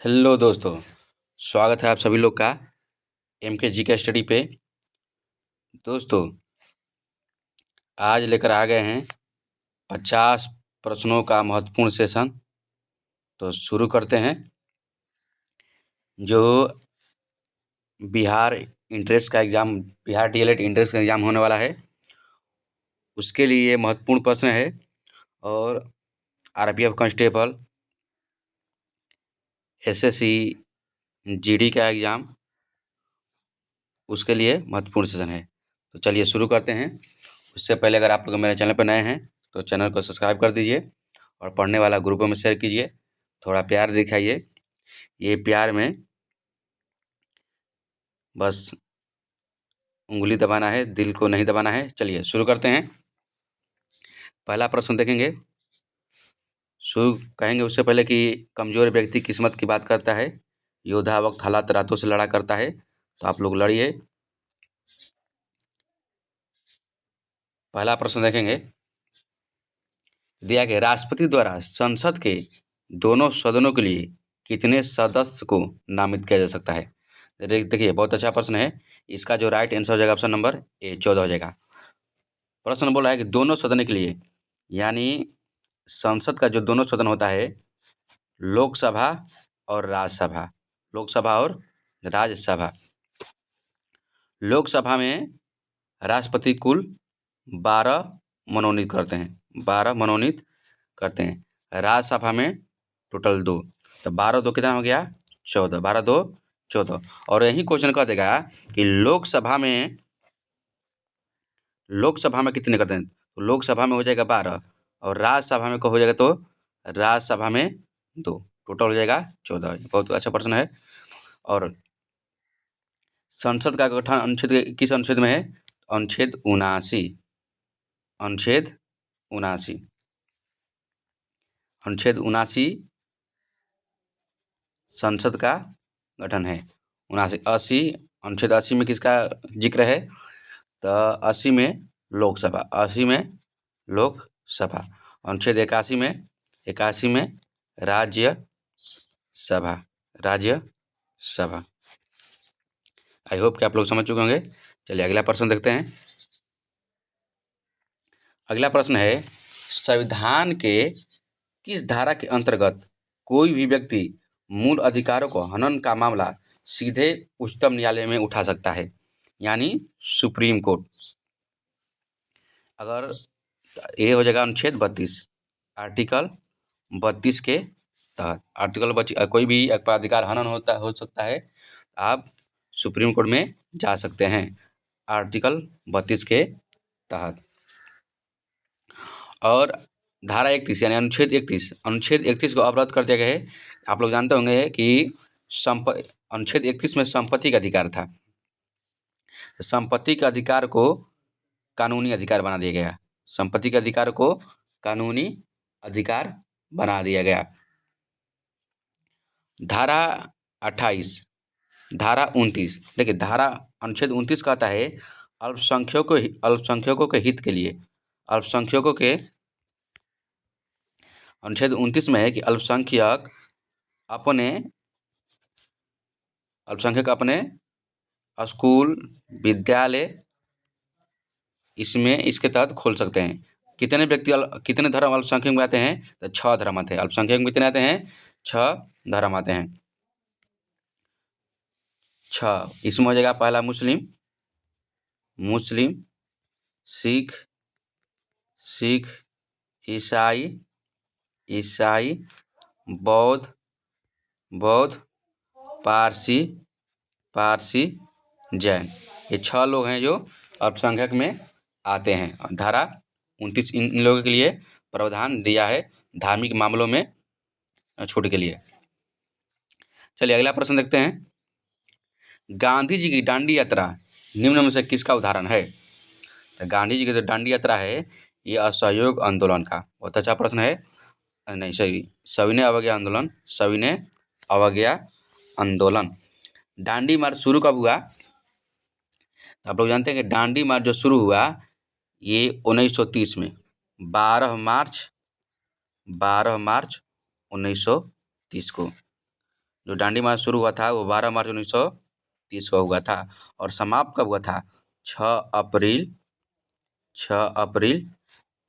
Hello दोस्तों, स्वागत है आप सभी लोग का एम के जी के स्टडी पे। दोस्तों, आज लेकर आ गए हैं 50 प्रश्नों का महत्वपूर्ण सेशन। तो शुरू करते हैं। जो बिहार इंट्रेंस का एग्ज़ाम, बिहार डीएलएड इंट्रेंस का एग्ज़ाम होने वाला है, उसके लिए महत्वपूर्ण प्रश्न है। और आरपीएफ कांस्टेबल, एसएससी, जीडी का एग्ज़ाम, उसके लिए महत्वपूर्ण सेशन है। तो चलिए शुरू करते हैं। उससे पहले अगर आप लोग मेरे चैनल पर नए हैं तो चैनल को सब्सक्राइब कर दीजिए और पढ़ने वाला ग्रुपों में शेयर कीजिए। थोड़ा प्यार दिखाइए। ये प्यार में बस उंगली दबाना है, दिल को नहीं दबाना है। चलिए शुरू करते हैं। पहला प्रश्न देखेंगे। शुरू कहेंगे उससे पहले कि कमज़ोर व्यक्ति किस्मत की बात करता है, योद्धा वक्त हालात रातों से लड़ा करता है। तो आप लोग लड़िए। पहला प्रश्न देखेंगे। दिया गया राष्ट्रपति द्वारा संसद के दोनों सदनों के लिए कितने सदस्य को नामित किया जा सकता है। देखिए, बहुत अच्छा प्रश्न है। इसका जो राइट आंसर हो जाएगा ऑप्शन नंबर ए 14 हो जाएगा। प्रश्न बोला है कि दोनों सदन के लिए, यानी संसद का जो दोनों सदन होता है, लोकसभा और राज्यसभा। लोकसभा और राज्यसभा। लोकसभा में राष्ट्रपति कुल 12 मनोनीत करते हैं, 12 मनोनीत करते हैं। राज्यसभा में टोटल 2। तो 12 2 कितना हो गया? 14। 12 2 14। और यही क्वेश्चन कह देगा कि लोकसभा में कितने करते हैं। तो लोकसभा में हो जाएगा 12 और राज्यसभा में हो जाएगा, तो राज्यसभा में 2, टोटल हो जाएगा 14। बहुत अच्छा प्रश्न है। और संसद का गठन अनुच्छेद किस अनुच्छेद में है? अनुच्छेद 79। अनुच्छेद 79। अनुच्छेद 79 संसद का गठन है। 79 80 अनुच्छेद 80 में किसका जिक्र है? तो 80 में लोकसभा, 80 में लोकसभा। अनुच्छेद 81 में राज्यसभा, राज्यसभा। आई होप कि आप लोग समझ चुके होंगे। चलिए अगला प्रश्न देखते हैं। अगला प्रश्न है, संविधान के किस धारा के अंतर्गत कोई भी व्यक्ति मूल अधिकारों को हनन का मामला सीधे उच्चतम न्यायालय में उठा सकता है, यानी सुप्रीम कोर्ट। अगर ये हो जाएगा अनुच्छेद 32, आर्टिकल 32 के तहत। आर्टिकल कोई भी अधिकार हनन हो सकता है, आप सुप्रीम कोर्ट में जा सकते हैं आर्टिकल 32 के तहत। और धारा 31 यानी अनुच्छेद 31 को अवरद्द कर दिया गया है। आप लोग जानते होंगे कि अनुच्छेद 31 में संपत्ति का अधिकार था। संपत्ति के अधिकार को कानूनी अधिकार बना दिया गया। संपत्ति के अधिकार को कानूनी अधिकार बना दिया गया। धारा 28, धारा 29। देखिए, धारा अनुच्छेद 29 कहता है अल्पसंख्यकों के हित के लिए। अल्पसंख्यकों के अनुच्छेद 29 में है कि अल्पसंख्यक अपने स्कूल, विद्यालय इसके तहत खोल सकते हैं। कितने धर्म अल्पसंख्यक में आते हैं? तो 6 धर्म आते हैं। अल्पसंख्यक में कितने आते हैं? 6 धर्म आते हैं। 6 इसमें हो जाएगा पहला मुस्लिम, सिख, ईसाई, बौद्ध, पारसी, जैन। ये 6 लोग हैं जो अल्पसंख्यक में आते हैं। और धारा 29 इन लोगों के लिए प्रावधान दिया है धार्मिक मामलों में छूट के लिए। चलिए अगला प्रश्न देखते हैं। गांधी जी की दांडी यात्रा निम्न में से किसका उदाहरण है? तो गांधी जी की जो दांडी यात्रा है, ये असहयोग आंदोलन का। बहुत अच्छा प्रश्न है। नहीं, सविनय अवज्ञा आंदोलन। दांडी मार्च शुरू कब हुआ? तो आप लोग जानते हैं कि दांडी मार्च जो शुरू हुआ, ये 1930 में 12 मार्च 1930 को जो दांडी मार्च शुरू हुआ था वो 12 मार्च 1930 को हुआ था और समाप्त कब हुआ था? 6 अप्रैल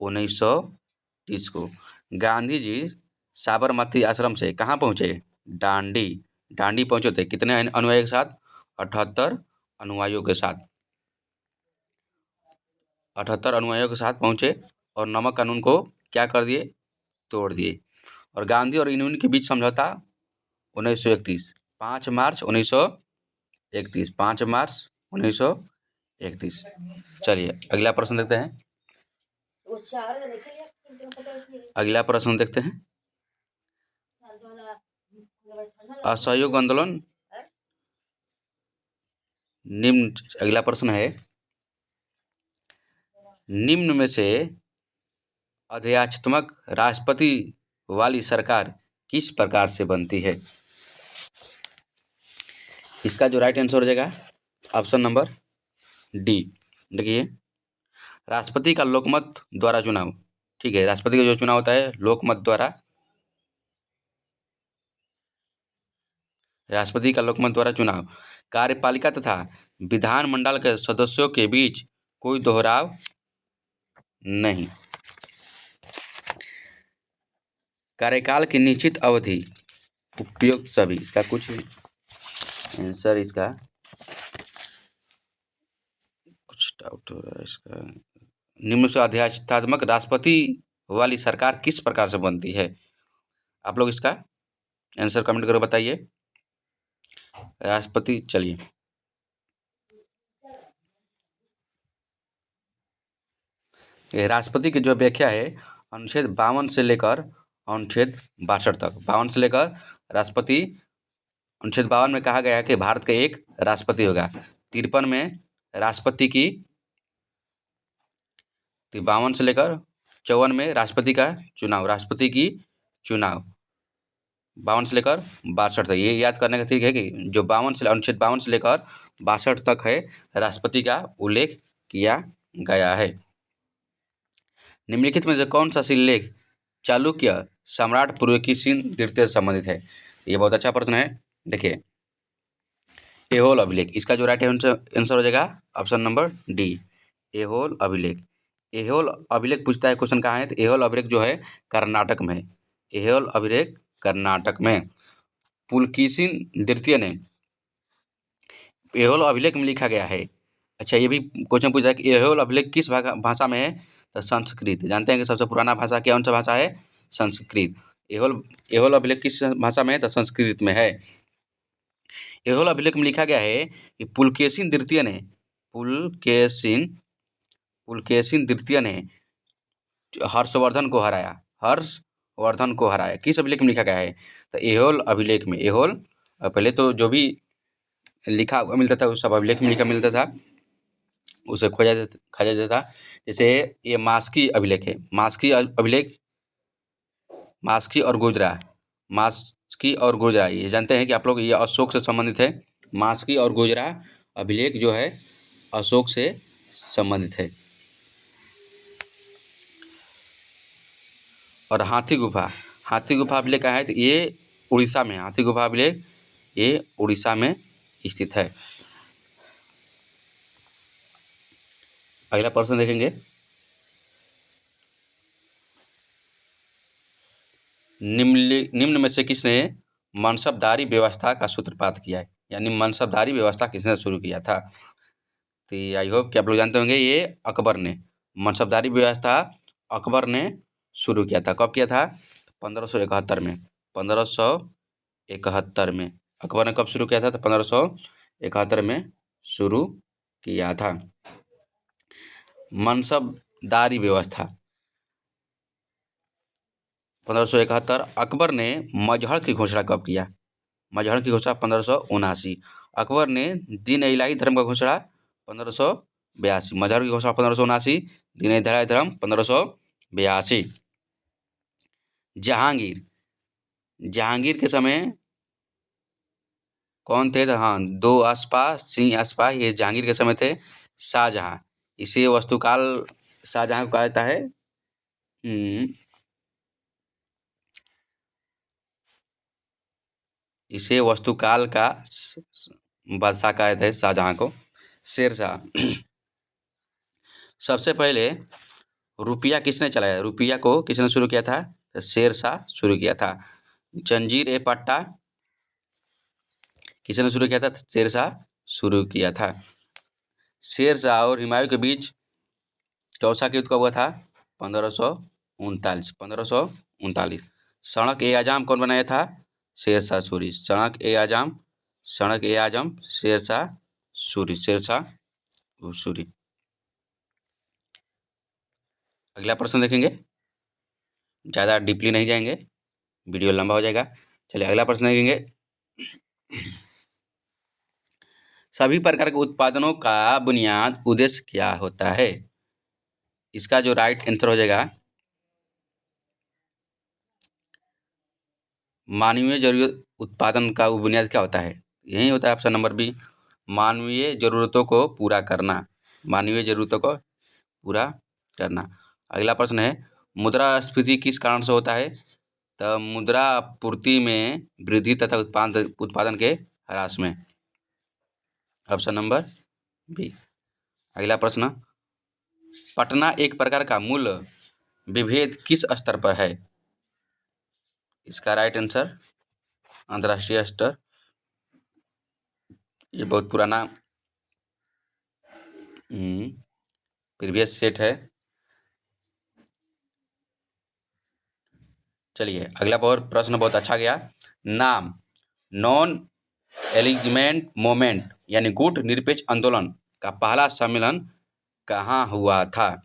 1930 को। गांधी जी साबरमती आश्रम से कहाँ पहुँचे? दांडी। दांडी पहुँचे थे कितने अनुयायियों के साथ? 78 अनुयायियों के साथ। 78 अनुयायियों के साथ पहुँचे और नमक कानून को क्या कर दिए? तोड़ दिए। और गांधी और यूनियन के बीच समझौता 1931 5 मार्च 1931 5 मार्च 1931। चलिए अगला प्रश्न देखते हैं। अगला प्रश्न देखते हैं। असहयोग आंदोलन निम्न। अगला प्रश्न है निम्न में से अध्यात्मक राष्ट्रपति वाली सरकार किस प्रकार से बनती है? इसका जो राइट आंसर हो जाएगा ऑप्शन नंबर डी। देखिए राष्ट्रपति का लोकमत द्वारा चुनाव। ठीक है, राष्ट्रपति का जो चुनाव होता है लोकमत द्वारा, राष्ट्रपति का लोकमत द्वारा चुनाव। कार्यपालिका तथा विधानमंडल के सदस्यों के बीच कोई दोहराव नहीं। कार्यकाल की निश्चित अवधि उपयुक्त सभी। इसका कुछ आंसर, इसका कुछ डाउट हो रहा है इसका। निम्न से अध्यात्मक राष्ट्रपति वाली सरकार किस प्रकार से बनती है? आप लोग इसका आंसर कमेंट करो, बताइए। राष्ट्रपति, चलिए राष्ट्रपति की जो व्याख्या है अनुच्छेद 52 से लेकर अनुच्छेद 62 तक। 52 से लेकर राष्ट्रपति, अनुच्छेद 52 में कहा गया है कि भारत का एक राष्ट्रपति होगा। 53 में राष्ट्रपति की, 52 से लेकर 54 में राष्ट्रपति का चुनाव, राष्ट्रपति की चुनाव 52 से लेकर 62 तक। ये याद करने का तरीका है कि जो 52 से, अनुच्छेद 52 से लेकर 62 तक है राष्ट्रपति का उल्लेख किया गया है। निम्नलिखित में से कौन सा शिलालेख चालुक्य सम्राट पुलकेशिन द्वितीय से संबंधित है? ये बहुत अच्छा प्रश्न है। देखिए ऐहोल अभिलेख, इसका जो राइट आंसर हो जाएगा ऑप्शन नंबर डी, ऐहोल अभिलेख। ऐहोल अभिलेख पूछता है क्वेश्चन कहाँ है, तो ऐहोल अभिलेख जो है कर्नाटक में है। ऐहोल अभिलेख कर्नाटक में। पुलकेशिन द्वितीय ने ऐहोल अभिलेख में लिखा गया है। अच्छा, ये भी क्वेश्चन पूछा है कि ऐहोल अभिलेख किस भाषा में है, तो संस्कृत। जानते हैं कि सबसे पुराना भाषा कौन सा भाषा है? संस्कृत। ऐहोल अभिलेख किस भाषा में है, तो संस्कृत में है। ऐहोल अभिलेख में लिखा गया है कि पुलकेशिन द्वितीय ने, पुलकेशिन द्वितीय ने हर्षवर्धन को हराया। हर्षवर्धन को हराया किस अभिलेख में लिखा गया है, तो ऐहोल अभिलेख में। ऐहोल, पहले तो जो भी लिखा हुआ मिलता था उस सब अभिलेख में लिखा मिलता था, उसे खोजा जाता था। जैसे ये मास्की अभिलेख है, मास्की अभिलेख, मास्की और गुजरा, मास्की और गुजरा, ये जानते हैं कि आप लोग ये अशोक से संबंधित है। मास्की और गुजरा अभिलेख जो है अशोक से संबंधित है। और हाथी गुफा, हाथी गुफा अभिलेख कहाँ है, तो ये उड़ीसा में। हाथी गुफा अभिलेख ये उड़ीसा में स्थित है। अगला प्रश्न देखेंगे। निम्न में से किसने मनसबदारी व्यवस्था का सूत्रपात किया है, यानी मनसबदारी व्यवस्था किसने शुरू किया था? तो आई होप कि आप लोग जानते होंगे, ये अकबर ने। मनसबदारी व्यवस्था अकबर ने शुरू किया था। कब किया था? 1571 में। 1571 में अकबर ने कब शुरू किया था, तो 1571 में शुरू किया था मनसबदारी व्यवस्था। 1571। अकबर ने मजहर की घोषणा कब किया? मजहर की घोषणा 1579। अकबर ने दीन इलाही धर्म का घोषणा 1582। मजहर की घोषणा 1579, दीन इलाही धर्म 1582। जहांगीर, जहांगीर के समय कौन थे? तो हाँ, दो अस्पा, सिंह अस्पा, ये जहांगीर के समय थे। शाहजहां, इसे वस्तुकाल शाहजहां को कहा जाता है। इसे वस्तुकाल का बादशाह कहते थे शाहजहां को। शेरशाह। सबसे पहले रुपया किसने चलाया? रुपया को किसने शुरू किया था? तो शेरशाह शुरू किया था। जंजीर ए पट्टा किसने शुरू किया था? शेरशाह शुरू किया था। शेरशाह और हुमायूं के बीच कौन सा युद्ध कब हुआ था? 1539। सड़क ए आजम कौन बनाया था? शेरशाह सूरी। सड़क ए आजम शेरशाह सूरी। अगला प्रश्न देखेंगे, ज़्यादा डीपली नहीं जाएंगे, वीडियो लंबा हो जाएगा। चलिए अगला प्रश्न देखेंगे। सभी प्रकार के उत्पादनों का बुनियाद उद्देश्य क्या होता है? इसका जो राइट आंसर हो जाएगा, मानवीय जरूरत उत्पादन का बुनियाद क्या होता है? यही होता है ऑप्शन नंबर बी, मानवीय जरूरतों को पूरा करना। मानवीय जरूरतों को पूरा करना। अगला प्रश्न है, मुद्रास्फीति किस कारण से होता है? तो मुद्रा आपूर्ति में वृद्धि तथा उत्पादन के ह्रास में। Option number B. अगला प्रश्न, पटना एक प्रकार का मूल्य विभेद किस स्तर पर है? इसका राइट आंसर अंतर्राष्ट्रीय स्तर। ये बहुत पुराना प्रीवियस सेट है। चलिए अगला प्रश्न बहुत अच्छा गया। नाम नॉन एलिगमेंट मोमेंट यानी गुट निरपेक्ष आंदोलन का पहला सम्मेलन कहाँ हुआ था?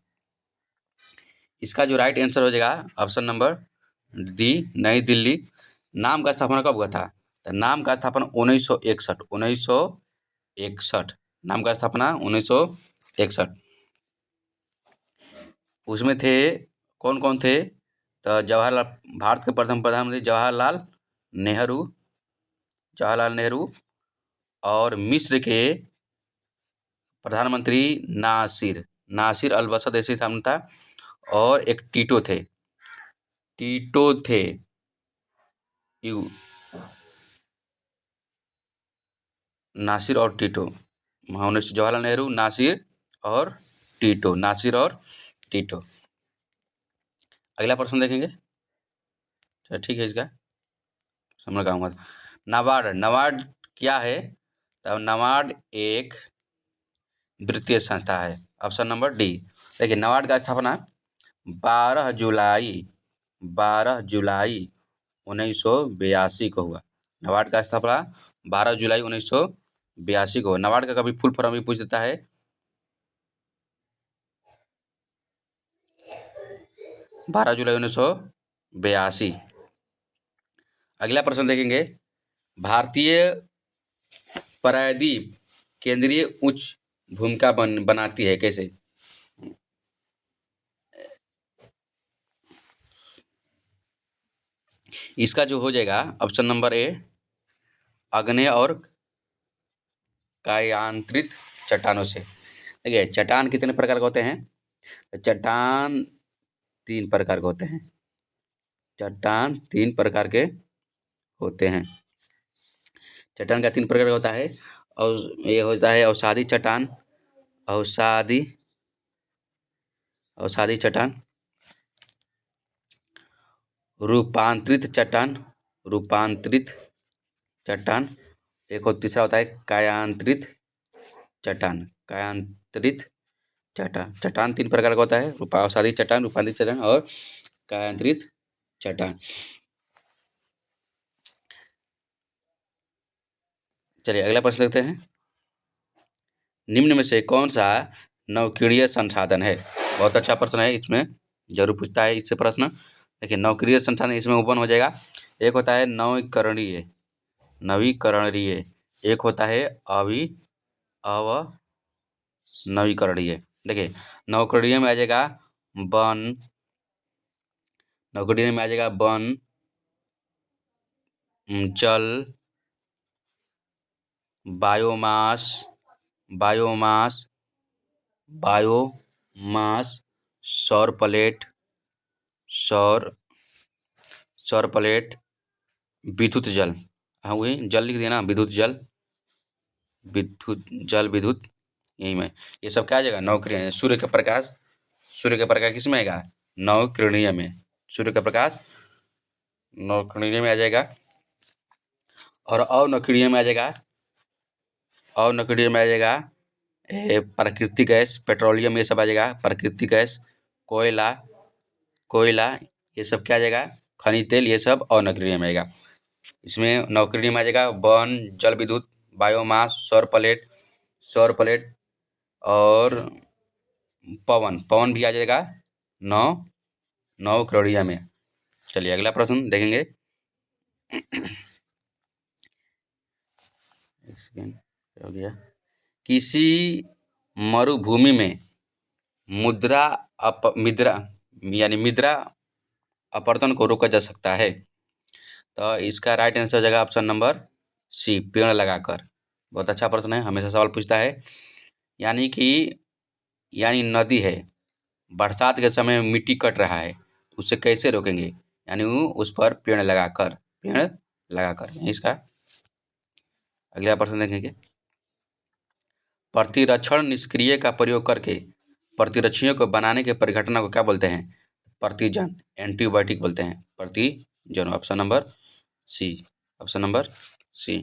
इसका जो राइट आंसर हो जाएगा ऑप्शन नंबर डी, नई दिल्ली। नाम का स्थापना कब हुआ था? तो नाम का स्थापना 1961। नाम का स्थापना 1961। उसमें थे कौन कौन थे? तो भारत के प्रथम प्रधानमंत्री जवाहरलाल नेहरू और मिस्र के प्रधानमंत्री नासिर अल बसद ऐसे नाम था। और एक टीटो थे। नासिर और टीटो, जवाहरलाल नेहरू, नासिर और टीटो। अगला प्रश्न देखेंगे। चलो ठीक है, इसका समझ गाऊंगा। नबार्ड क्या है? तो नबार्ड एक वित्तीय संस्था है। Option number D. देखिए नबार्ड का स्थापना 12 जुलाई 1982 को हुआ। नबार्ड का स्थापना 12 जुलाई 1982 को हुआ। नबार्ड का कभी फुल फॉर्म भी पूछ देता है। 12 जुलाई 1982। अगला प्रश्न देखेंगे, भारतीय प्रायद्वीप केंद्रीय उच्च भूमिका बनाती है कैसे? इसका जो हो जाएगा ऑप्शन नंबर ए, आग्नेय और कायांतरित चट्टानों से। देखिए चट्टान कितने प्रकार के होते हैं? चट्टान 3 प्रकार के होते हैं। चट्टान 3 प्रकार के होते हैं। चट्टान का 3 प्रकार का होता है और ये होता है अवसादी चट्टान, अवसादी चट्टान, रूपांतरित चट्टान, एक और तीसरा होता है कायांतरित चट्टान। चट्टान 3 प्रकार का होता है, अवसादी चट्टान, रूपांतरित चट्टान और कायांतरित चट्टान। चलिए अगला प्रश्न लेते हैं। निम्न में से कौन सा नवक्रिय संसाधन है? बहुत अच्छा प्रश्न है, इसमें जरूर पूछता है इससे प्रश्न। देखिए नवक्रिय संसाधन इसमें ओपन हो जाएगा। एक होता है नवीकरणीय, एक होता है अनवीकरणीय। देखिए नवकरणीय में आ जाएगा वन, जल, बायोमास, सौर प्लेट, विद्युत जल। हाँ वही जल लिख दिया ना, विद्युत जल, विद्युत जल विद्युत, यही में ये सब क्या आ जाएगा, नवकिरणीय। सूर्य का प्रकाश, सूर्य का प्रकाश किस में आएगा, नवकिरणीय में। सूर्य का प्रकाश नवकिरणीय में आ जाएगा। और अनकिरणीय में आ जाएगा, अनकिरणीय में आ जाएगा प्राकृतिक गैस, पेट्रोलियम, ये सब आ जाएगा। प्राकृतिक गैस, कोयला, कोयला, ये सब क्या आ जाएगा, खनिज तेल, ये सब अनकिरणीय में आएगा। इसमें नवकिरणीय में आ जाएगा वन, जल विद्युत, बायोमास, सौर प्लेट, सौर प्लेट, और पवन, पवन भी आ जाएगा नव नवकिरणीय में। चलिए अगला प्रश्न देखेंगे। एक सेकेंड हो गया। किसी मरुभूमि में मुद्रा मिद्रा यानी मिद्रा अपरदन को रोका जा सकता है। तो इसका राइट आंसर हो जाएगा ऑप्शन नंबर सी, पेड़ लगाकर। बहुत अच्छा प्रश्न है, हमेशा सवाल पूछता है। यानी नदी है, बरसात के समय में मिट्टी कट रहा है, उसे कैसे रोकेंगे, यानी उस पर पेड़ लगाकर, पेड़ लगाकर। इसका अगला प्रश्न देखेंगे। प्रतिरक्षण निष्क्रिय का प्रयोग करके प्रतिरक्षियों को बनाने के परिघटना को क्या बोलते हैं, प्रतिजन, एंटीबायोटिक बोलते हैं, प्रतिजन। Option number C, option number C.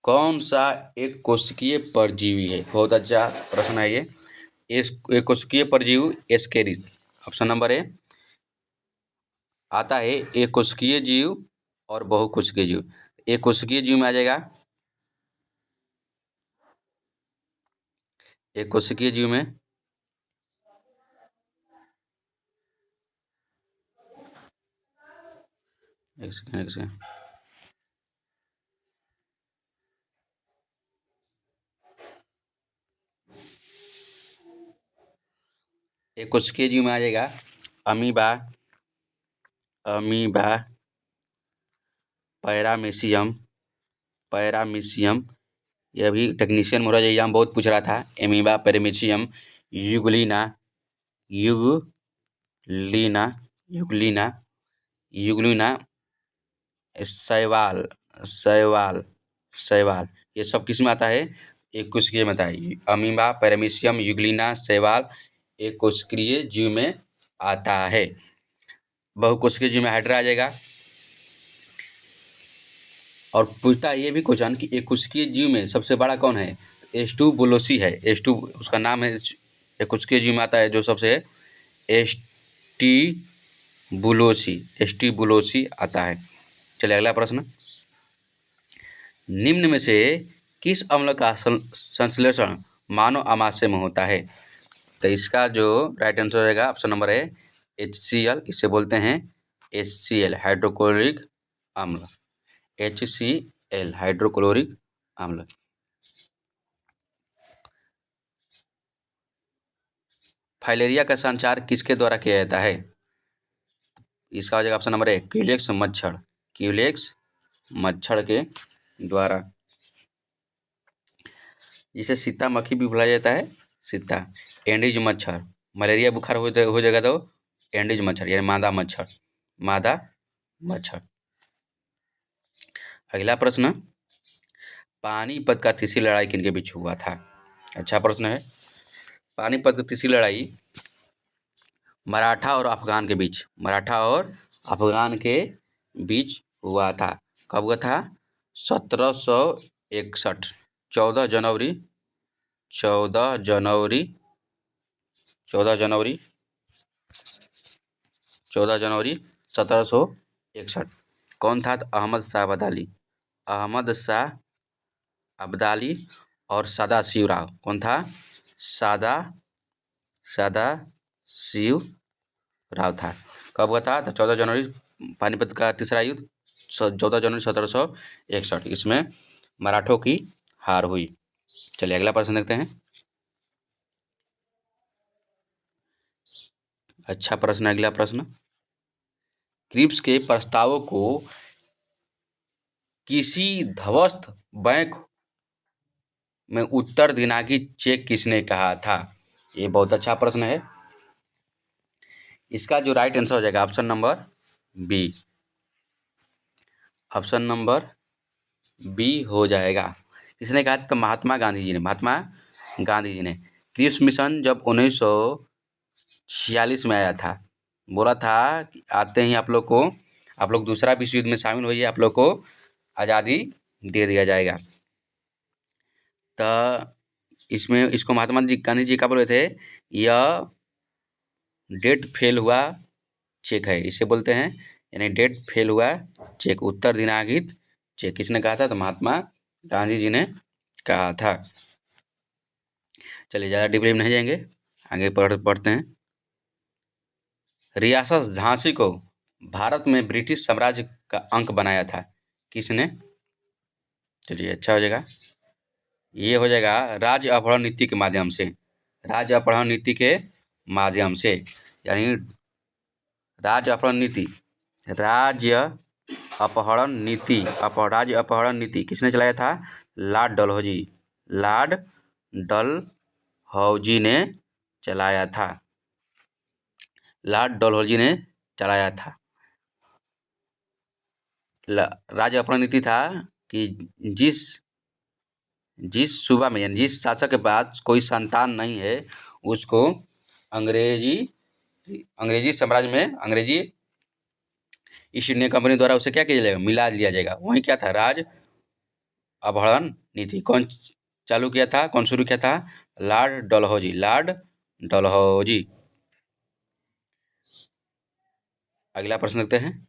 कौन सा एक कोशिकीय परजीवी है, बहुत अच्छा प्रश्न है ये। एक कोशिकीय परजीवी एस्केरिस। ऑप्शन नंबर ए आता है एक कोशिकीय जीव और बहुकोशिकीय जीव। एक कोशिकीय जीव में आ जाएगा, एक कोशिकीय जीव में एक सेकेंड एक कोशिकीय जीव में आ जाएगा अमीबा, अमीबा, पैरामीशियम, पैरामीशियम, ये भी टेक्नीशियन मोराज एग्जाम बहुत पूछ रहा था। Amoeba, paramecium, Euglena, Euglena, Euglena, Euglena, शैवाल, शैवाल, शैवाल, ये सब किस में आता है, एक कोशिकीय में आता है। अमीबा, पैरामीशियम, यूग्लिना, शैवाल एक कोशिकीय जीव में आता है। बहुकोशिकीय जीव में हाइड्रा आ जाएगा। और पूछता है ये भी क्वेश्चन कि एक कोशिकीय जीव में सबसे बड़ा कौन है, एस्टू बुलोसी है। एस्टू उसका नाम है, एक कोशिकीय जीव में आता है जो सबसे, एस्टी बुलोसी, एस्टी बुलोसी आता है। चलिए अगला प्रश्न। निम्न में से किस अम्ल का संश्लेषण मानव आमाशय में होता है। तो इसका जो राइट आंसर रहेगा ऑप्शन नंबर ए HCl, इसे बोलते हैं HCl, हाइड्रोक्लोरिक अम्ल, HCl, हाइड्रोक्लोरिक अम्ल। फाइलेरिया का संचार किसके द्वारा किया जाता है। इसका हो जाएगा ऑप्शन नंबर ए क्यूलेक्स मच्छर, क्यूलेक्स मच्छर के द्वारा। जिसे सीता मक्खी भी बुलाया जाता है, सीता। एंडीज मच्छर, मलेरिया बुखार हो जाएगा तो एंडीज मच्छर यानी मादा मच्छर, मादा मच्छर। अगला प्रश्न। पानीपत का तीसरी लड़ाई किनके बीच हुआ था। अच्छा प्रश्न है। पानीपत की तीसरी लड़ाई मराठा और अफगान के बीच, मराठा और अफगान के बीच हुआ था। कब हुआ था, 1761, 14 जनवरी, 14 जनवरी, 14 जनवरी, 14 जनवरी 1761। कौन था, अहमद शाह अब्दाली, अहमद शाह अब्दाली और सदा शिव राव। कौन था, सदा शिव राव था। कब हुआ था, तो 14 जनवरी, पानीपत का तीसरा युद्ध 14 जनवरी 1761। इसमें मराठों की हार हुई। चलिए अगला प्रश्न देखते हैं। अच्छा प्रश्न, अगला प्रश्न। क्रिप्स के प्रस्तावों को किसी ध्वस्त बैंक में उत्तर दिनांकी चेक किसने कहा था। ये बहुत अच्छा प्रश्न है। इसका जो राइट आंसर हो जाएगा option number B, option number B हो जाएगा। किसने कहा था? तो महात्मा गांधी जी ने। महात्मा गांधी जी ने क्रिप्स मिशन जब 1946 में आया था, बोला था कि आते ही आप लोग दूसरा विश्व युद्ध में शामिल होइए, आप लोग को आज़ादी दे दिया जाएगा। तो इसमें इसको महात्मा जी गांधी जी क्या बोले थे? यह डेट फेल हुआ चेक है, इसे बोलते हैं, यानी डेट फेल हुआ चेक, उत्तर दिनांकित चेक। किसने कहा था? तो महात्मा गांधी जी ने कहा था। चलिए ज़्यादा डीपली में नहीं जाएंगे, आगे पढ़ते हैं। रियासत झांसी को भारत में ब्रिटिश साम्राज्य का अंक बनाया था, किसने? चलिए अच्छा हो जाएगा, ये हो जाएगा राज्य अपहरण नीति के माध्यम से। राज्य अपहरण नीति के माध्यम से, यानी राज्य अपहरण नीति, राज्य अपहरण नीति किसने चलाया था? लॉर्ड डलहौजी ने चलाया था। लॉर्ड डलहौजी ने चलाया था। राज्य अपहरण नीति था कि जिस सूबा में, यानी जिस शासक के पास कोई संतान नहीं है, उसको अंग्रेजी साम्राज्य में, अंग्रेजी ईस्ट इंडिया कंपनी द्वारा उसे क्या किया जाएगा? मिला दिया जाएगा। वहीं क्या था? राज्य अपहरण नीति कौन चालू किया था? कौन शुरू किया था? लॉर्ड डलहौजी। अगला प्रश्न देखते हैं।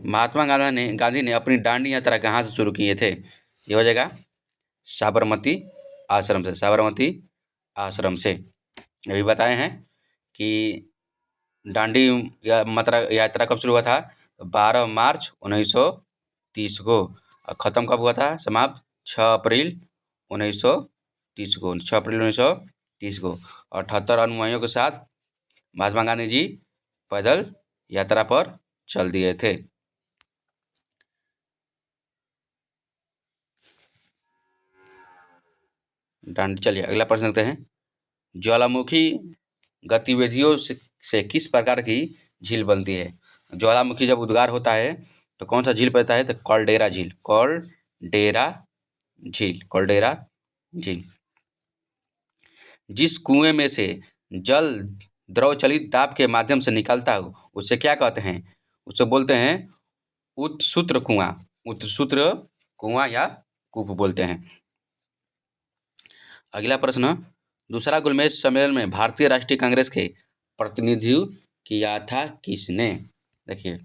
महात्मा गांधी ने अपनी दांडी यात्रा कहाँ से शुरू किए थे? ये हो जाएगा साबरमती आश्रम से। साबरमती आश्रम से। अभी बताए हैं कि दांडी यात्रा कब शुरू हुआ था? 12 मार्च 1930 को। और ख़त्म कब हुआ था? समाप्त 6 अप्रैल 1930 को। 6 अप्रैल 1930 को। 78 अनुयायियों के साथ महात्मा गांधी जी पैदल यात्रा पर चल दिए थे। चलिए अगला प्रश्न देखते हैं। ज्वालामुखी गतिविधियों से किस प्रकार की झील बनती है? ज्वालामुखी जब उद्गार होता है तो कौन सा झील बनता है? तो कॉल्डेरा झील। कॉल्डेरा झील। जिस कुएं में से जल द्रव चलित दाब के माध्यम से निकलता हो उसे क्या कहते हैं? उसे बोलते हैं उत्सूत्र कुआं या कूप बोलते हैं। अगला प्रश्न, दूसरा गोलमेज सम्मेलन में भारतीय राष्ट्रीय कांग्रेस के प्रतिनिधित्व किया था किसने? देखिए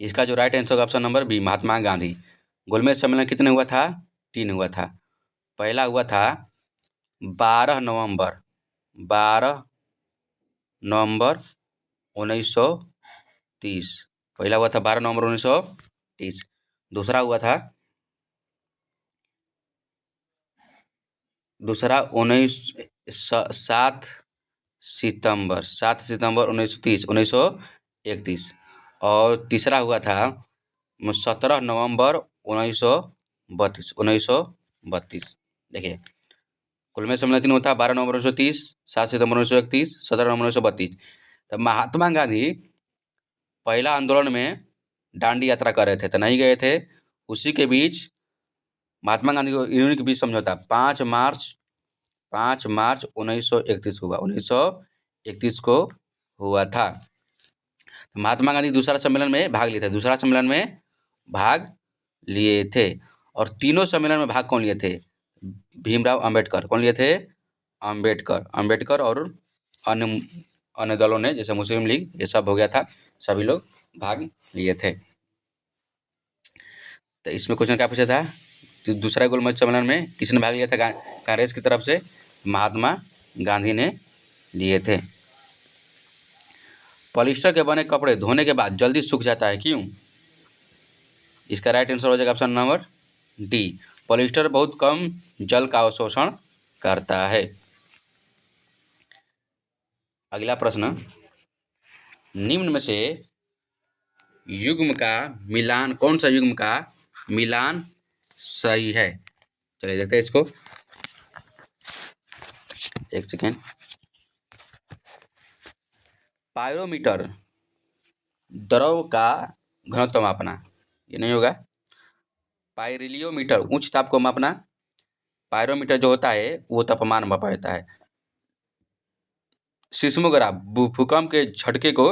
इसका जो right answer option number B, Mahatma Gandhi. गोलमेज सम्मेलन कितने हुआ था? 3 हुआ था। पहला हुआ था 12 नवंबर 1930। पहला हुआ था 12 नवंबर 1930। दूसरा 7 सितंबर 1931। और तीसरा हुआ था 17 नवंबर 1932। देखिए कुल में सम्मेलन 3 होता है, 12 नवंबर 1930, 7 सितंबर 1931, 17 नवंबर 1932। तब महात्मा गांधी पहला आंदोलन में दांडी यात्रा कर रहे थे तो नहीं गए थे। उसी के बीच महात्मा गांधी को इन्हीं के बीच समझौता 5 मार्च 1931 हुआ, 1931 को हुआ था। तो महात्मा गांधी दूसरा सम्मेलन में भाग लिए थे। और तीनों सम्मेलन में भाग कौन लिए थे? भीमराव अंबेडकर। कौन लिए थे? अंबेडकर और अन्य दलों ने, जैसे मुस्लिम लीग, ये सब हो गया था, सभी लोग भाग लिए थे। तो इसमें क्वेश्चन क्या पूछा था? दूसरा गोलमेज सम्मेलन में किसने भाग लिया था? कांग्रेस की तरफ से महात्मा गांधी ने लिए थे। पॉलिस्टर के बने कपड़े धोने के बाद जल्दी सूख जाता है, क्यों? इसका राइट आंसर हो जाएगा ऑप्शन नंबर डी, पॉलिस्टर बहुत कम जल का अवशोषण करता है। अगला प्रश्न, निम्न में से युग्म का मिलान, कौन सा युग्म का मिलान सही है? चलिए देखते हैं इसको, एक सेकेंड। पायरोमीटर द्रव का घनत्व मापना, ये नहीं होगा। पाइरोमीटर उच्च ताप को मापना, पायरोमीटर जो होता है वो तापमान मापा जाता है। सिस्मोग्राफ भूकंप के झटके को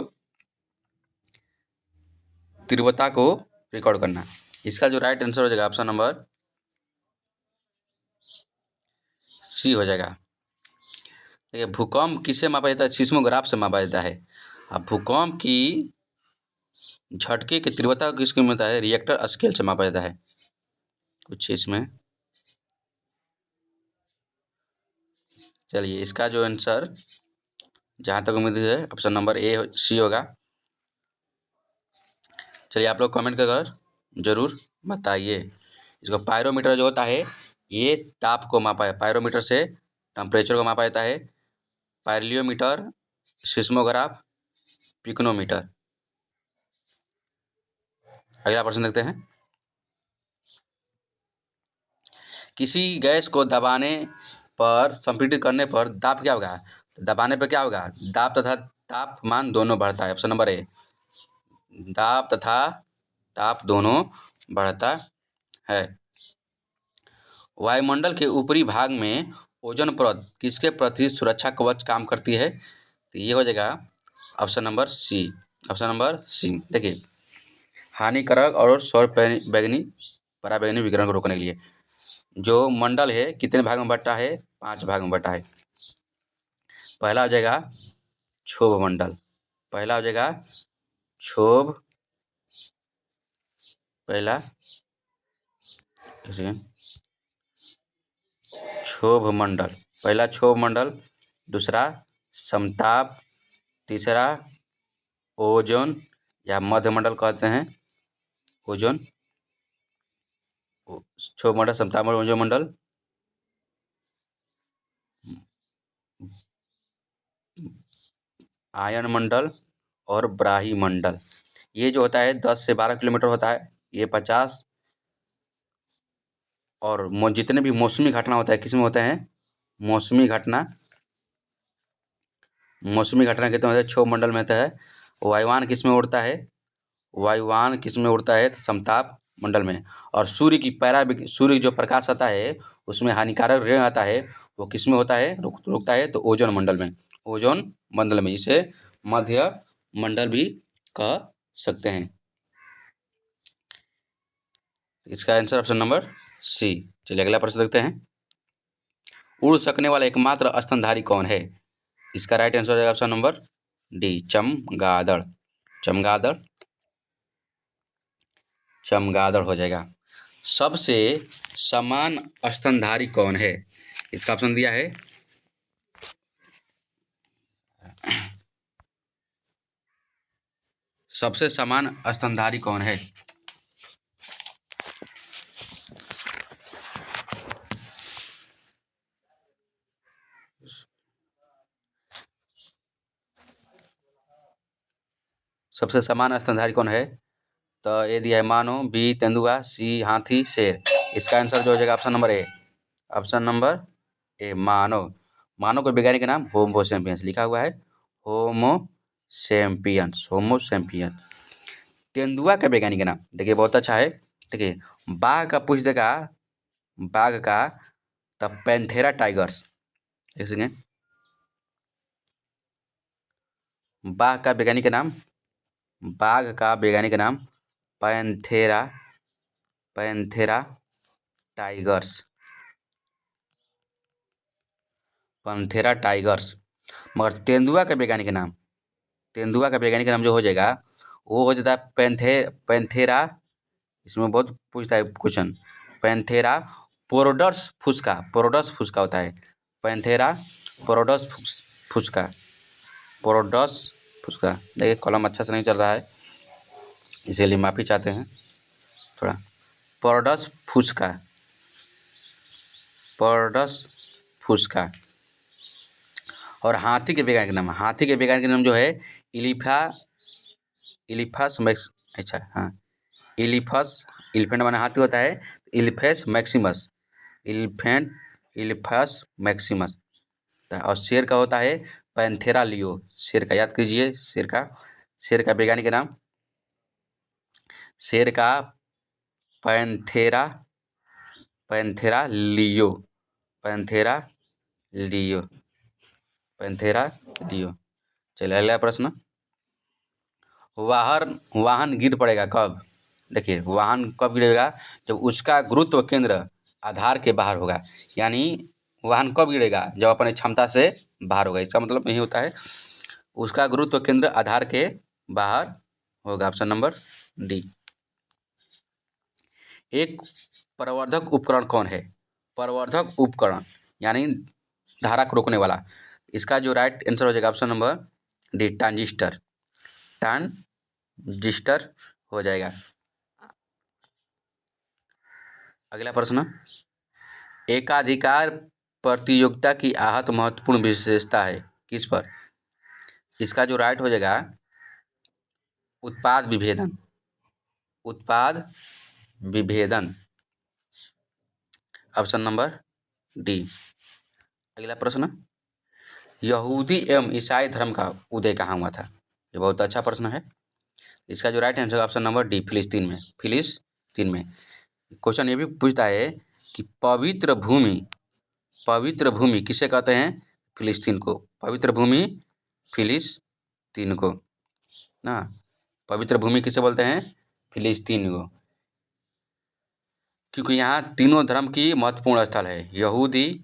तीव्रता को रिकॉर्ड करना। इसका जो राइट आंसर हो जाएगा ऑप्शन नंबर सी हो जाएगा। देखिए भूकंप किससे मापा जाता है? सिस्मोग्राफ से मापा जाता है। अब भूकंप की झटके की तीव्रता किसके मिलता है? रिएक्टर स्केल से मापा जाता है। कुछ इसमें चलिए इसका जो आंसर जहाँ तक उम्मीद है ऑप्शन नंबर ए सी होगा। चलिए आप लोग कमेंट कर जरूर बताइए। इसको पायरोमीटर जो होता है ये ताप को मापा है, पायरोमीटर से टेम्परेचर को मापा जाता है। Pyrometer, seismograph, pycnometer. अगला प्रश्न देखते हैं। किसी गैस को दबाने पर संपीड़ित करने पर दाब क्या होगा? तो दबाने पर क्या होगा? दाब तथा तापमान दोनों बढ़ता है। ऑप्शन नंबर ए, दाब तथा ताप दोनों बढ़ता है। वायुमंडल के ऊपरी भाग में ओजोन परत किसके प्रति सुरक्षा कवच काम करती है? तो ये हो जाएगा option number C. Option number C. देखिए हानिकारक और सौर बैगनी पराबैंगनी विकिरण को रोकने के लिए जो मंडल है कितने भाग में बटा है? 5 भाग में बटा है। पहला हो जाएगा क्षोभ मंडल, पहला हो जाएगा क्षोभ, पहला क्षोभ मंडल, पहला क्षोभ मंडल, दूसरा समताप, तीसरा ओजोन या मध्य मंडल कहते हैं। ओजोन, क्षोभ मंडल, समताप मंडल, ओजोन मंडल, आयन मंडल और ब्राही मंडल। ये जो होता है 10 से 12 किलोमीटर होता है। ये 50 और जितने भी मौसमी घटना होता है किसमें होते हैं? मौसमी घटना, मौसमी घटना कितने होते हैं? क्षोभ मंडल में होता है। वायुयान किसमें उड़ता है? वायुयान किसमें उड़ता है? समताप मंडल में। और सूर्य की सूर्य जो प्रकाश आता है उसमें हानिकारक रे आता है वो किसमें होता है? रुकता है तो ओजोन मंडल में। ओजोन मंडल में, जिसे मध्य मंडल भी कह सकते हैं। इसका आंसर ऑप्शन नंबर सी। चलिए अगला प्रश्न देखते हैं। उड़ सकने वाला एकमात्र स्तनधारी कौन है? इसका राइट आंसर हो जाएगा ऑप्शन नंबर डी, चमगादड़। चमगादड़, चमगादड़ हो जाएगा। सबसे समान स्तनधारी कौन है? इसका ऑप्शन दिया है सबसे समान स्तनधारी कौन है? सबसे समान स्तनधारी कौन है? तो ये दिया है मानव, बी तेंदुआ, सी हाथी, शेर। इसका आंसर जो हो जाएगा option number A. Option number A मानव। मानव के वैज्ञानिक नाम होमो सैपियंस लिखा हुआ है। Homo sapiens, homo sapiens. तेंदुआ का वैज्ञानिक नाम देखिए बहुत अच्छा है। देखिए बाघ का पूछ देगा, बाघ का तब पैंथेरा टाइगर्स। देखेंगे बाघ का वैज्ञानिक नाम, बाघ का वैज्ञानिक नाम Panthera, Panthera tigers, Panthera tigers. मगर तेंदुआ का वैज्ञानिक नाम, तेंदुआ का वैज्ञानिक नाम जो हो जाएगा वो हो जाता है पैंथेरा। इसमें बहुत पूछता है क्वेश्चन। पैंथेरा पोरोडस फुस्का, पोरोडस फुस्का होता है। पैंथेरा पोरोडस फुस्का, पोरोडस फुस्का। देखिए कॉलम अच्छा से नहीं चल रहा है इसीलिए माफ़ी चाहते हैं थोड़ा। पोरोडस फुस्का, पोरोडस फुस्का। और हाथी के वैज्ञानिक नाम, हाथी के वैज्ञानिक नाम जो है इलिफस मैक्स, अच्छा हाँ, इलिफस, एलिफेंट माने हाथी होता है। इलिफेस मैक्सिमस, इलिफेंट, इलिफस मैक्सिमस। और शेर का होता है पैंथेरा लियो। शेर का याद कीजिए, शेर का वैज्ञानिक नाम शेर का Panthera, Panthera leo, Panthera leo, Panthera leo. चलिए अगला प्रश्न, वाहन गिर पड़ेगा कब? देखिए वाहन कब गिरेगा? जब उसका गुरुत्व केंद्र आधार के बाहर होगा। यानी वाहन कब गिरेगा? जब अपनी क्षमता से बाहर होगा। इसका मतलब यही होता है उसका गुरुत्व केंद्र आधार के बाहर होगा। Option number D. एक प्रवर्धक उपकरण कौन है? प्रवर्धक उपकरण यानी धारा को रोकने वाला। इसका जो राइट आंसर हो जाएगा option number D, transistor, transistor हो जाएगा। अगला प्रश्न, एकाधिकार प्रतियोगिता की आहत महत्वपूर्ण विशेषता है किस पर? इसका जो राइट हो जाएगा उत्पाद विभेदन, उत्पाद विभेदन, ऑप्शन नंबर डी। अगला प्रश्न, यहूदी एवं ईसाई धर्म का उदय कहाँ हुआ था? ये बहुत अच्छा प्रश्न है। इसका जो right answer option number D, फिलिस्तीन में, फिलिस्तीन में। क्वेश्चन ये भी पूछता है कि पवित्र भूमि, पवित्र भूमि किसे कहते हैं? फिलिस्तीन को, पवित्र भूमि फिलिस्तीन को ना, पवित्र भूमि किसे बोलते हैं? फिलिस्तीन को, क्योंकि यहाँ तीनों धर्म की महत्वपूर्ण स्थल है, यहूदी,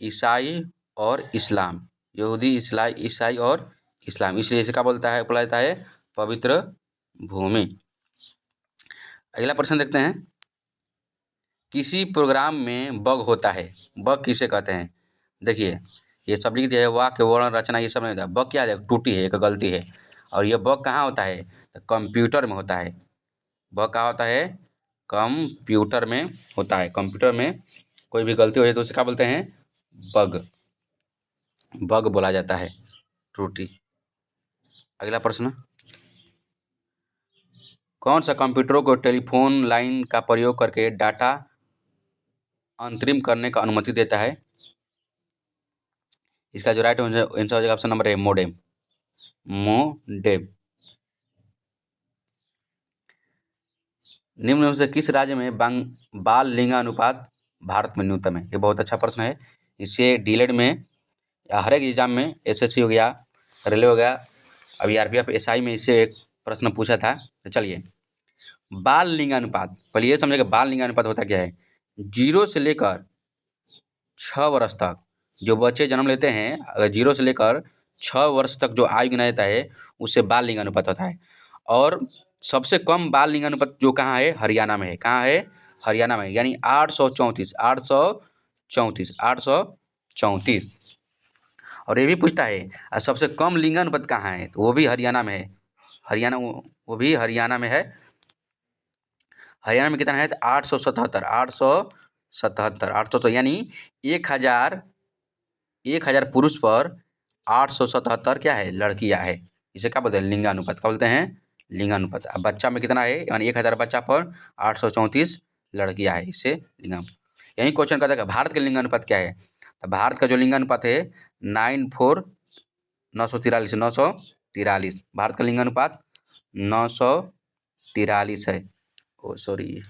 ईसाई और इस्लाम, यहूदी, ईसाई और इस्लाम, इसलिए इसे क्या बोला जाता है? पवित्र भूमि। अगला प्रश्न देखते हैं, किसी प्रोग्राम में बग होता है, बग किसे कहते हैं? देखिए ये सब लिख दिया है, वाक्य वर्ण रचना ये सब नहीं होता। बग क्या है? त्रुटि है, एक गलती है। और ये बग कहाँ होता है? तो कंप्यूटर में होता है। बग कहाँ होता है? कंप्यूटर में होता है। कंप्यूटर में कोई भी गलती हो जाए तो उसे क्या बोलते हैं? बग, बग बोला जाता है, त्रुटि। अगला प्रश्न, कौन सा कंप्यूटरों को टेलीफोन लाइन का प्रयोग करके डाटा अंतरिम करने का अनुमति देता है? इसका जो राइट आंसर हो जाएगा ऑप्शन नंबर ए, मोडेम, मोडेम। निम्न में से किस राज्य में बाल लिंगानुपात भारत में न्यूनतम है? ये बहुत अच्छा प्रश्न है। इसे डीलेड में या हर एक एग्जाम में, एसएससी हो गया, रेलवे हो गया, अभी आरपीएफ एसआई में इससे एक प्रश्न पूछा था। तो चलिए, बाल लिंगानुपात, पहले ये समझिए कि बाल लिंगानुपात होता क्या है। 0 से लेकर 6 वर्ष तक जो बच्चे जन्म लेते हैं, अगर 0 से लेकर 6 वर्ष तक जो आयु गिना जाता है उससे बाल लिंगानुपात होता है। और सबसे कम बाल लिंगानुपात जो कहाँ है? हरियाणा में है। कहाँ है? हरियाणा में, यानी 834, 834, 834। और ये भी पूछता है सबसे कम लिंगानुपात कहाँ है? तो वो भी हरियाणा में है। हरियाणा, वो भी हरियाणा में है। हरियाणा में कितना है? तो 877, 877, 800, यानी 1000 पुरुष पर 877 क्या है? लड़कियां है। इसे क्या बोलते हैं? लिंगानुपात। क्या बोलते हैं? लिंगानुपात। अब बच्चा में कितना है? यानी 1000 बच्चा पर 834 लड़कियां है, इसे लिंगानुपात। यही क्वेश्चन कहता है कि भारत का लिंगानुपात क्या है? तो भारत का जो लिंगानुपात है 94, 943, भारत का लिंगानुपात 943 है। ओ सॉरी,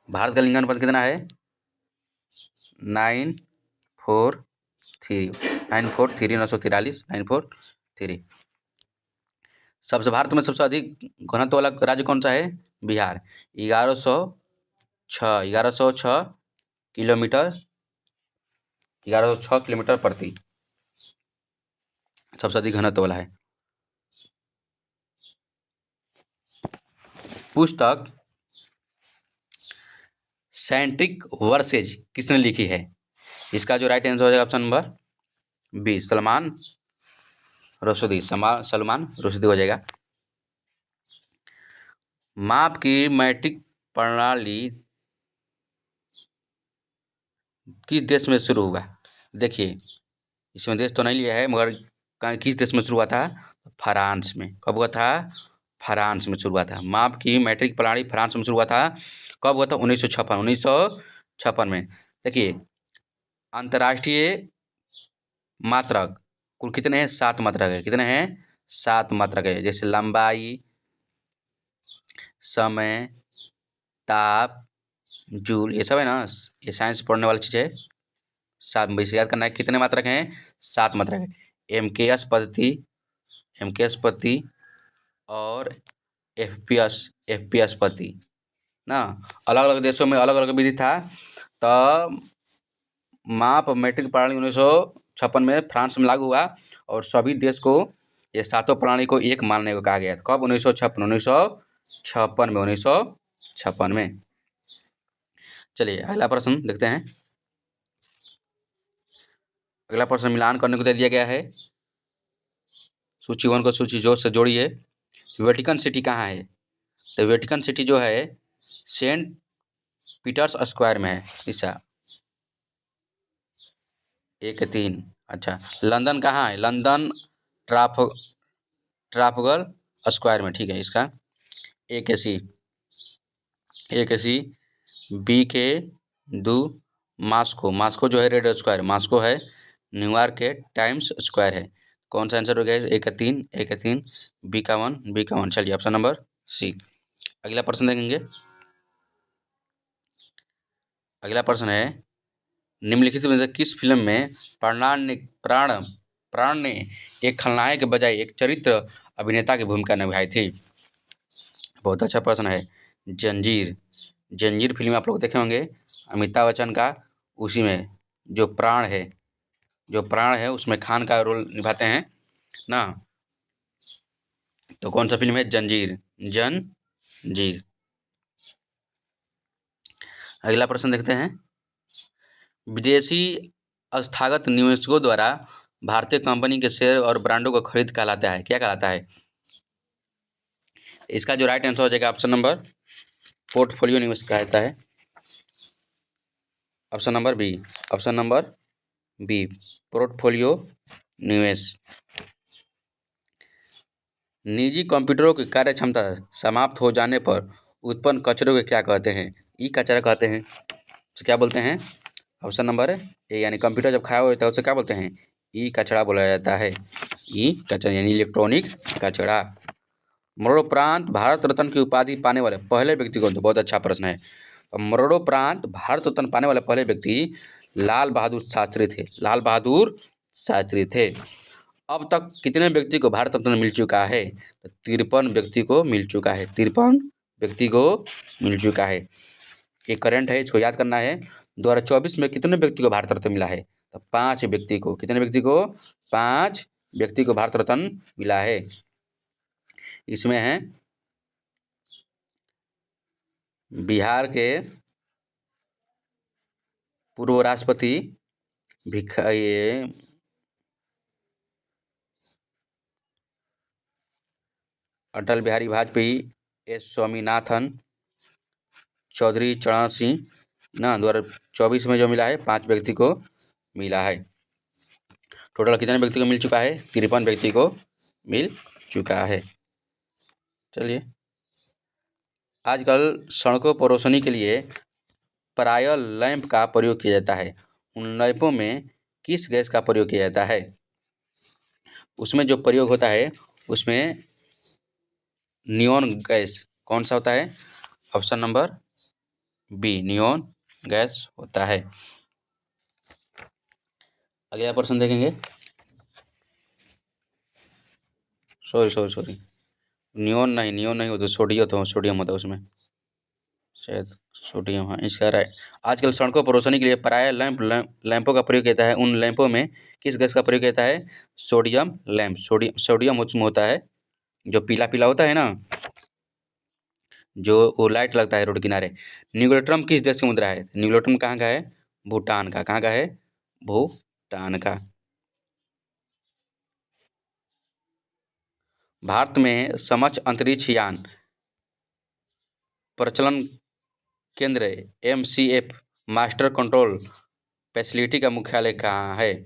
भारत का लिंगानुपात कितना है? 943, 943, 943। भारत में सबसे अधिक घनत्व वाला राज्य कौन सा है? बिहार, 1106 किलोमीटर, 1106 किलोमीटर प्रति सबसे अधिक घनत्व वाला है। पुस्तक सेंट्रिक वर्सेज किसने लिखी है? इसका जो राइट आंसर हो जाएगा option number B, Salman Rushdie, Salman Rushdie हो जाएगा। माप की मैट्रिक प्रणाली किस देश में शुरू हुआ? देखिए इसमें देश तो नहीं लिया है, मगर किस देश में शुरू हुआ था? फ्रांस में। कब हुआ था? फ्रांस में शुरू हुआ था। माप की मैट्रिक प्रणाली फ्रांस में शुरू हुआ था। कब हुआ था? 1956 में। देखिए अंतर्राष्ट्रीय मात्रक कुल कितने हैं? 7 मात्रक है। कितने हैं? 7 मात्रक है, जैसे लंबाई, समय, ताप, जूल, ये सब है ना, ये साइंस पढ़ने वाली चीज़ है। 7 वैसे याद करना है कितने मात्रक हैं, 7 मात्रक है। MKS पद्धति और FPS पद्धति ना, अलग अलग देशों में अलग अलग विधि था। तो माप मैट्रिक प्रणाली 1956 में फ्रांस में लागू हुआ और सभी देश को ये सातों प्रणाली को एक मानने को कहा गया। कब? 1956 में। चलिए अगला प्रश्न देखते हैं। अगला प्रश्न मिलान करने को दे दिया गया है। सूची 1 को सूची 2 से जोड़िए। वेटिकन सिटी कहाँ है? तो वेटिकन सिटी जो है सेंट पीटर्स स्क्वायर में है। शीशा 1-3। अच्छा, लंदन कहाँ है? लंदन ट्राफगल स्क्वायर में, ठीक है। इसका A के C B के 2 मास्को जो है रेड स्क्वायर, मास्को है न्यूयॉर्क के टाइम्स स्क्वायर है। कौन सा आंसर हो गया? A का 3 B का 1 चलिए ऑप्शन नंबर C। अगला प्रश्न देखेंगे। अगला प्रश्न है निम्नलिखित में से किस फिल्म में प्राण ने एक खलनायक के बजाय एक चरित्र अभिनेता की भूमिका निभाई थी? बहुत अच्छा प्रश्न है। जंजीर फिल्म आप लोग देखे होंगे, अमिताभ बच्चन का, उसी में जो प्राण है उसमें खान का रोल निभाते हैं ना। तो कौन सा फिल्म है? जंजीर। अगला प्रश्न देखते हैं। विदेशी संस्थागत निवेशकों द्वारा भारतीय कंपनी के शेयर और ब्रांडों को खरीद कहलाता है, क्या कहलाता है? इसका जो राइट आंसर हो जाएगा ऑप्शन नंबर पोर्टफोलियो निवेश कहलाता है। ऑप्शन नंबर बी पोर्टफोलियो निवेश। निजी कंप्यूटरों की कार्यक्षमता समाप्त हो जाने पर उत्पन्न कचरे को क्या कहते हैं? ई कचरा कहते हैं। तो क्या बोलते हैं? ऑप्शन नंबर ए, यानी कंप्यूटर जब खाया होता है उसे क्या बोलते हैं? ई कचरा बोला जाता है। ई कचरा यानी इलेक्ट्रॉनिक कचरा। मरणोपरांत भारत रत्न की उपाधि पाने वाले पहले व्यक्ति कौन थे? बहुत अच्छा प्रश्न है। तो मरणोपरांत भारत रत्न पाने वाले पहले व्यक्ति लाल बहादुर शास्त्री थे। अब तक कितने व्यक्ति को भारत रत्न मिल चुका है? तो 53 व्यक्ति को मिल चुका है। 53 व्यक्ति को मिल चुका है। एक करंट है, इसको याद करना है। 2024 में कितने व्यक्ति को भारत रत्न मिला है? तो 5 व्यक्ति को। कितने व्यक्ति को? 5 व्यक्ति को भारत रत्न मिला है। इसमें है बिहार के पूर्व राष्ट्रपति अटल बिहारी वाजपेयी, एस स्वामीनाथन, चौधरी चरण सिंह ना। 2024 में जो मिला है 5 व्यक्ति को मिला है। टोटल कितने व्यक्ति को मिल चुका है? 53 व्यक्ति को मिल चुका है। चलिए, आजकल सड़कों पर रोशनी के लिए प्रायः लैंप का प्रयोग किया जाता है। उन लैंपों में किस गैस का प्रयोग किया जाता है? उसमें जो प्रयोग होता है उसमें नियॉन गैस कौन सा होता है? Option number B neon gas होता है। अगला प्रश्न देखेंगे। सॉरी नियॉन नहीं होता, सोडियम होता है उसमें शायद, सोडियम। हाँ, इसका राइट। आजकल सड़कों पर रोशनी के लिए प्रायः लैंपों का प्रयोग किया है। उन लैंपों में किस गैस का प्रयोग किया जाता है? Sodium lamp. सोडियम उसमें होता है जो पीला पीला होता है ना, जो वो लाइट लगता है रोड किनारे। न्यूक्लियोट्रम किस देश की मुद्रा है? न्यूक्लियोट्रम कहाँ का है? भूटान का। कहाँ का है? भूटान का। भारत में समक्ष अंतरिक्ष यान प्रचलन केंद्र MCF मास्टर कंट्रोल फैसिलिटी का मुख्यालय कहाँ है?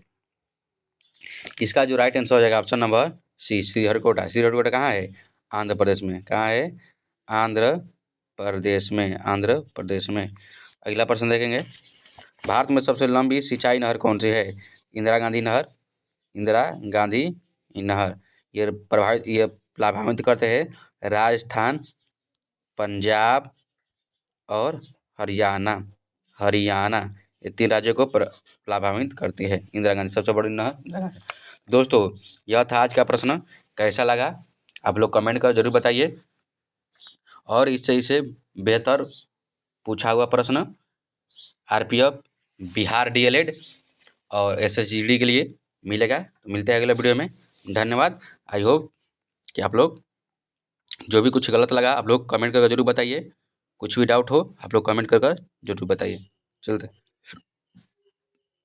इसका जो राइट आंसर हो जाएगा option number C Sriharikota. Sriharikota कहाँ है? आंध्र प्रदेश में। कहाँ है? आंध्र प्रदेश में। अगला प्रश्न देखेंगे। भारत में सबसे लंबी सिंचाई नहर कौन सी है? इंदिरा गांधी नहर। ये लाभान्वित करते हैं राजस्थान, पंजाब और हरियाणा ये 3 राज्यों को लाभान्वित करती है इंदिरा गांधी। सबसे बड़ी नहर इंदिरा गांधी। दोस्तों यह था आज का प्रश्न, कैसा लगा आप लोग कमेंट कर जरूर बताइए। और इससे बेहतर पूछा हुआ प्रश्न आरपीएफ, बिहार डीएलएड और एसएसजीडी के लिए मिलेगा। तो मिलते हैं अगले वीडियो में। धन्यवाद। आई होप कि आप लोग जो भी कुछ गलत लगा आप लोग कमेंट करके जरूर बताइए। कुछ भी डाउट हो आप लोग कमेंट कर जरूर बताइए। चलते।